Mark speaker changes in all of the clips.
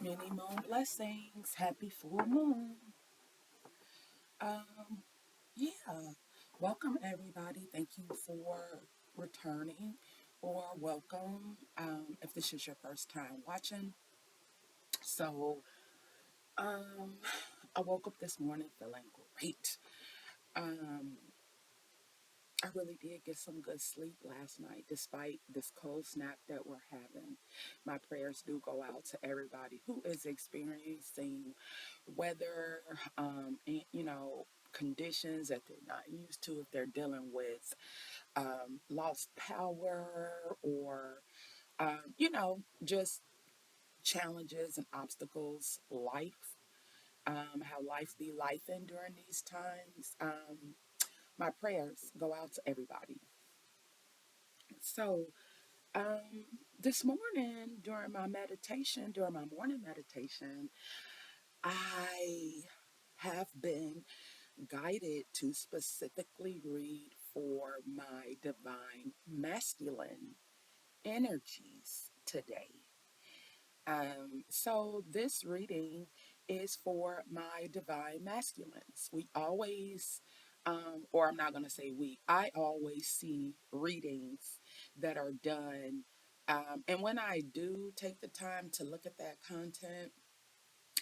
Speaker 1: Many moon blessings. Happy full moon. Um, yeah. Welcome everybody. Thank you for returning or welcome. If this is your first time watching. So, um, I woke up this morning feeling great. Um, I really did get some good sleep last night, despite this cold snap that we're having. My prayers do go out to everybody who is experiencing weather, and, conditions that they're not used to. If they're dealing with lost power or, just challenges and obstacles, life, how life be life in during these times. My prayers go out to everybody. So, this morning during my morning meditation, I have been guided to specifically read for my divine masculine energies today. So this reading is for my divine masculines. We always, or I'm not going to say we, I always see readings that are done. And when I do take the time to look at that content,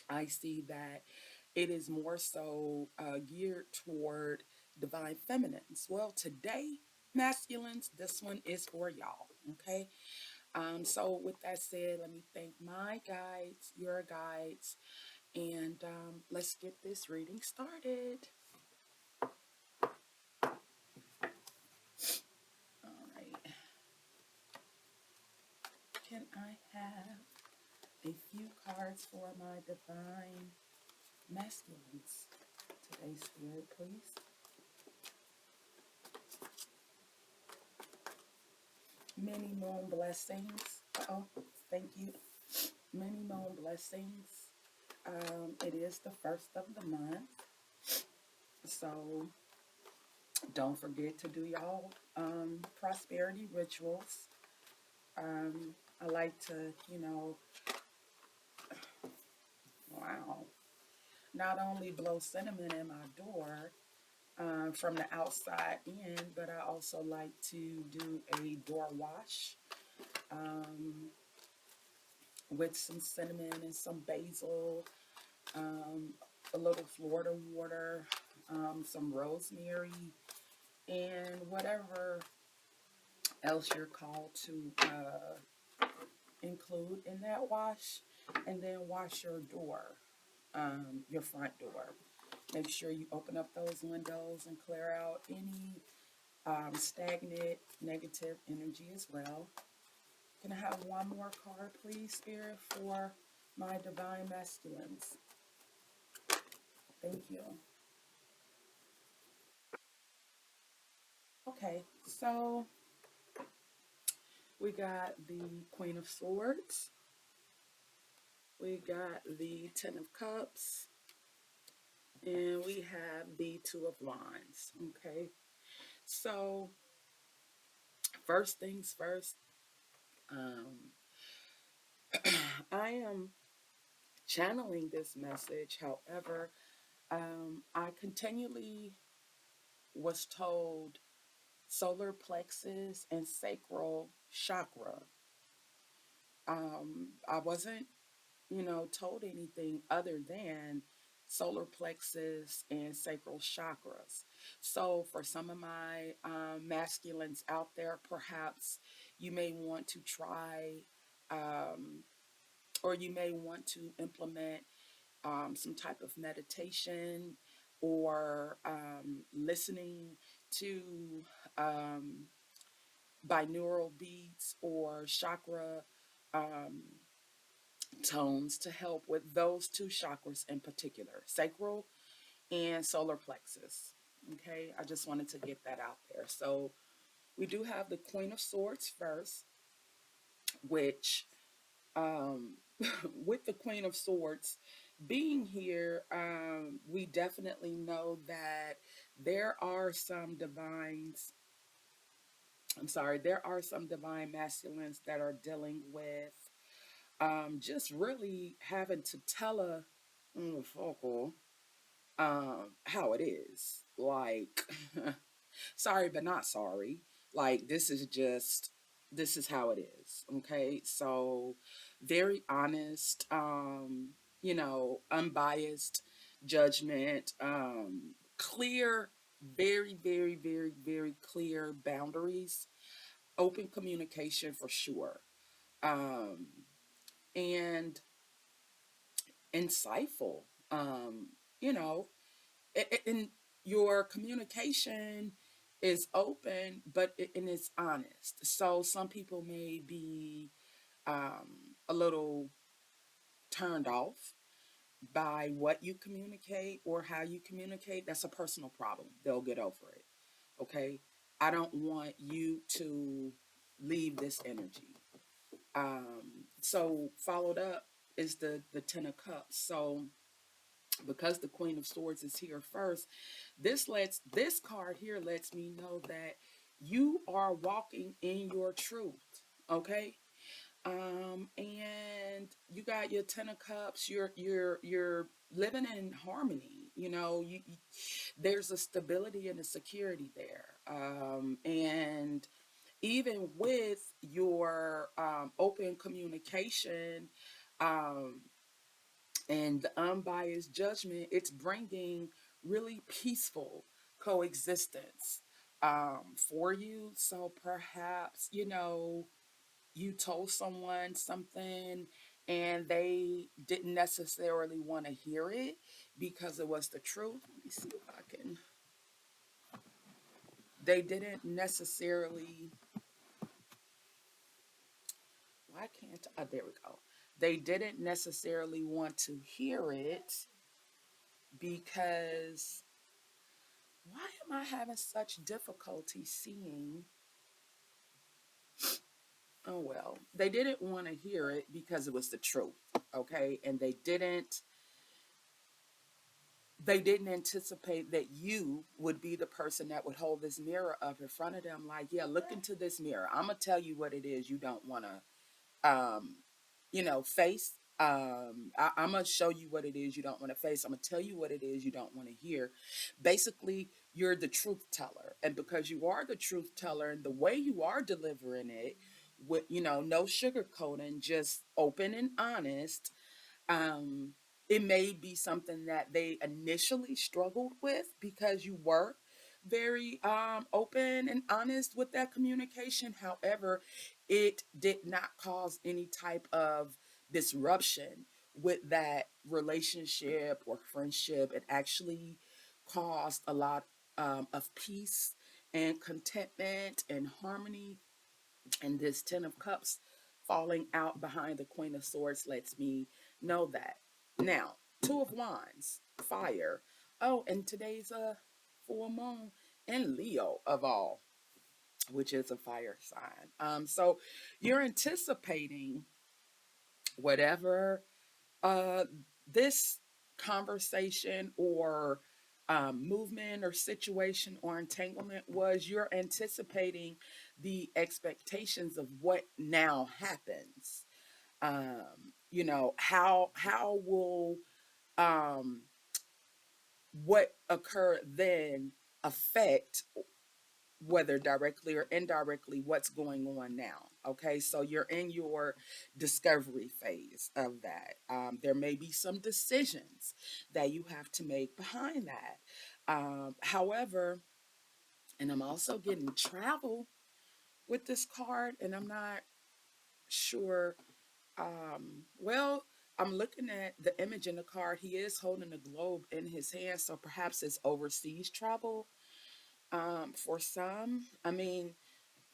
Speaker 1: I see that it is more so geared toward divine feminines. Well, today, masculines, this one is for y'all, okay? So with that said, let me thank my guides, your guides, and let's get this reading started. All right. Can I have a few cards for my divine masculines today, Spirit, please? Many moon blessings. Oh, thank you. Many moon blessings. It is the first of the month, so don't forget to do y'all prosperity rituals. I like to, wow, not only blow cinnamon in my door from the outside in, but I also like to do a door wash with some cinnamon and some basil, um, a little Florida water, some rosemary, and whatever else you're called to include in that wash. And then wash your door, your front door. Make sure you open up those windows and clear out any stagnant negative energy as well. Can I have one more card, please, Spirit, for my divine masculines? Thank you. Okay, so we got the Queen of Swords. We got the Ten of Cups. And we have the Two of Wands. Okay, so first things first, um, I am channeling this message. However, I continually was told solar plexus and sacral chakra. I wasn't, told anything other than solar plexus and sacral chakras. So, for some of my masculines out there, perhaps you may want to try um, or you may want to implement some type of meditation or listening to um, binaural beats or chakra um, tones to help with those two chakras in particular, sacral and solar plexus. Okay, I just wanted to get that out there. So we do have the Queen of Swords first, which um, with the Queen of Swords being here, we definitely know that there are some divines. I'm sorry, there are some divine masculines that are dealing with just really having to tell a focal how it is. Like, sorry, but not sorry. Like, this is how it is. Okay. So, very honest, unbiased judgment, clear, very, very, very, very clear boundaries, open communication for sure. Um, and insightful. You know, and your communication is open, but and it's honest. So some people may be a little turned off by what you communicate or how you communicate. That's a personal problem. They'll get over it. Okay. I don't want you to leave this energy. So followed up is the Ten of Cups. So because the Queen of Swords is here first, this card here lets me know that you are walking in your truth. Okay. And you got your Ten of Cups. You're living in harmony. There's a stability and a security there. And even with your open communication, um, and the unbiased judgment, it's bringing really peaceful coexistence for you. So perhaps, you told someone something and they didn't necessarily want to hear it because it was the truth. Let me see if I can. They didn't necessarily, why can't, there we go. They didn't necessarily want to hear it because why am I having such difficulty seeing? Oh well, they didn't want to hear it because it was the truth, okay? And they didn't anticipate that you would be the person that would hold this mirror up in front of them like, yeah, look into this mirror. I'm going to tell you what it is you don't want to face. I'm going to show you what it is you don't want to face. I'm going to tell you what it is you don't want to hear. Basically, you're the truth teller. And because you are the truth teller and the way you are delivering it, with, no sugarcoating, just open and honest, um, it may be something that they initially struggled with because you were very open and honest with that communication. However, it did not cause any type of disruption with that relationship or friendship. It actually caused a lot of peace and contentment and harmony, and this Ten of Cups falling out behind the Queen of Swords lets me know that. Now, Two of Wands, fire. Oh, and today's a full moon in Leo of all, which is a fire sign. So you're anticipating whatever uh, this conversation or movement or situation or entanglement was. You're anticipating the expectations of what now happens. How will um, what occurred then affect, whether directly or indirectly, what's going on now. Okay, so you're in your discovery phase of that. There may be some decisions that you have to make behind that. However, and I'm also getting travel with this card, and I'm not sure. Well, I'm looking at the image in the card. He is holding a globe in his hand, so perhaps it's overseas travel for some. I mean,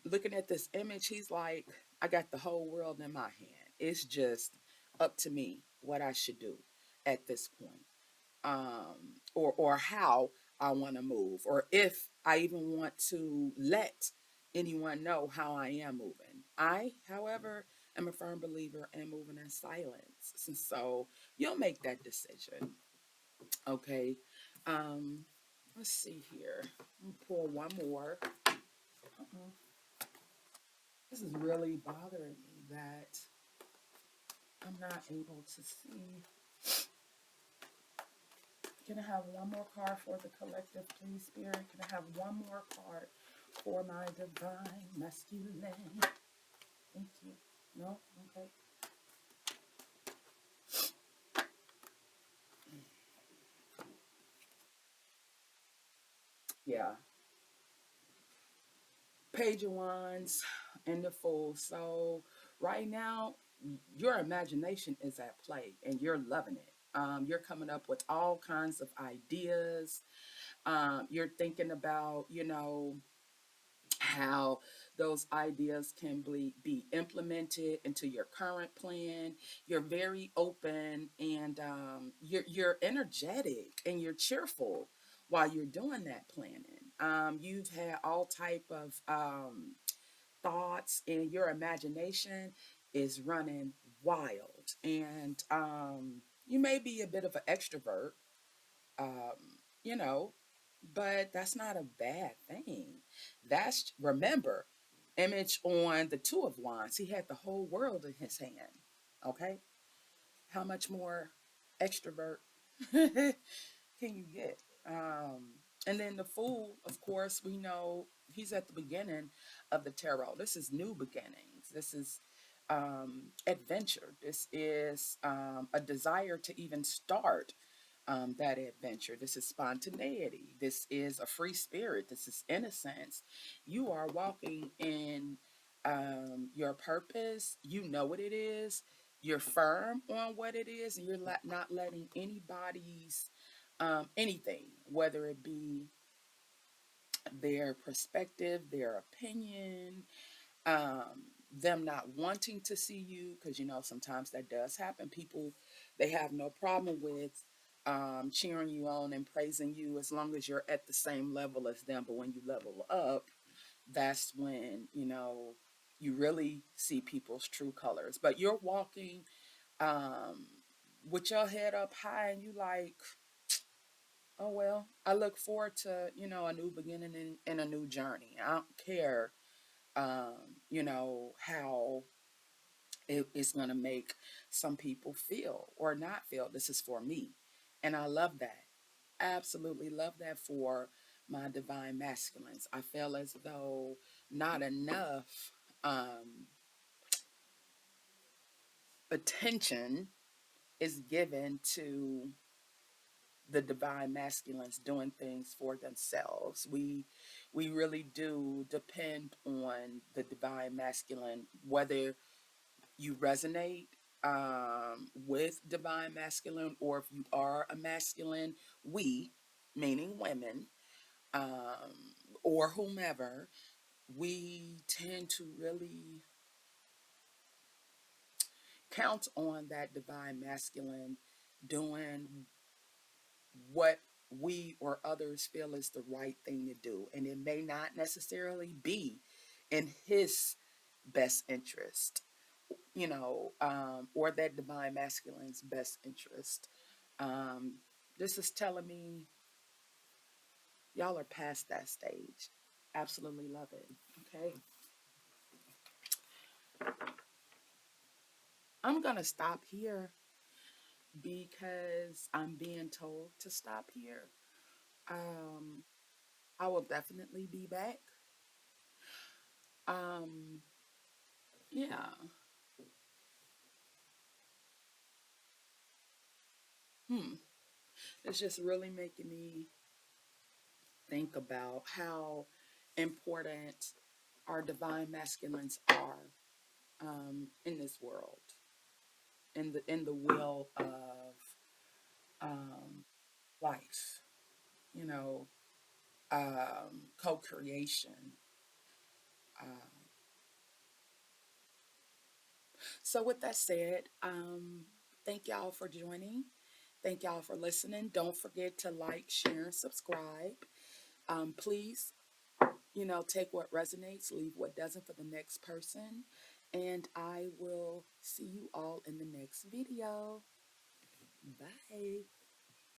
Speaker 1: looking at this image, he's like, I got the whole world in my hand. It's just up to me what I should do at this point, or how I want to move, or if I even want to let anyone know how I am moving. I, however, am a firm believer in moving in silence. So you'll make that decision. Okay. Um, let's see here. I'll pull one more. Uh-uh. This is really bothering me that not able to see. Can I have one more card for the collective, please, Spirit? Can I have one more card for my divine masculine? Thank you. No? Okay. Yeah. Page of Wands and the Fool. So right now, your imagination is at play and you're loving it. You're coming up with all kinds of ideas. You're thinking about, how those ideas can be implemented into your current plan. You're very open and you're energetic and you're cheerful while you're doing that planning. You've had all type of thoughts and your imagination is running wild. And you may be a bit of an extrovert, you know, but that's not a bad thing. That's, remember, image on the Two of Wands. He had the whole world in his hand. Okay? How much more extrovert can you get? And then the Fool, of course, we know he's at the beginning of the tarot. This is new beginnings. This is adventure. This is a desire to even start that adventure. This is spontaneity. This is a free spirit. This is innocence. You are walking in your purpose. You know what it is. You're firm on what it is, and you're not letting anybody's anything, whether it be their perspective, their opinion, them not wanting to see you, because sometimes that does happen. People, they have no problem with cheering you on and praising you as long as you're at the same level as them. But when you level up, that's when you really see people's true colors. But you're walking um, with your head up high, and you like, oh well, I look forward to a new beginning and a new journey. I don't care how it is going to make some people feel or not feel. This is for me. And I love that. Absolutely love that for my divine masculines. I feel as though not enough attention is given to the divine masculines doing things for themselves. We really do depend on the divine masculine, whether you resonate with divine masculine, or if you are a masculine, we, meaning women, or whomever, we tend to really count on that divine masculine doing what we or others feel is the right thing to do. And it may not necessarily be in his best interest, or that divine masculine's best interest. Um, this is telling me y'all are past that stage. Absolutely love it. Okay. I'm going to stop here because I'm being told to stop here. Um, I will definitely be back. Um, yeah. Hmm. It's just really making me think about how important our divine masculines are in this world, in the wheel of life, you know, co-creation. Um, so with that said, thank y'all for joining. Thank y'all for listening. Don't forget to like, share, and subscribe. Please, take what resonates, leave what doesn't for the next person. And I will see you all in the next video. Bye.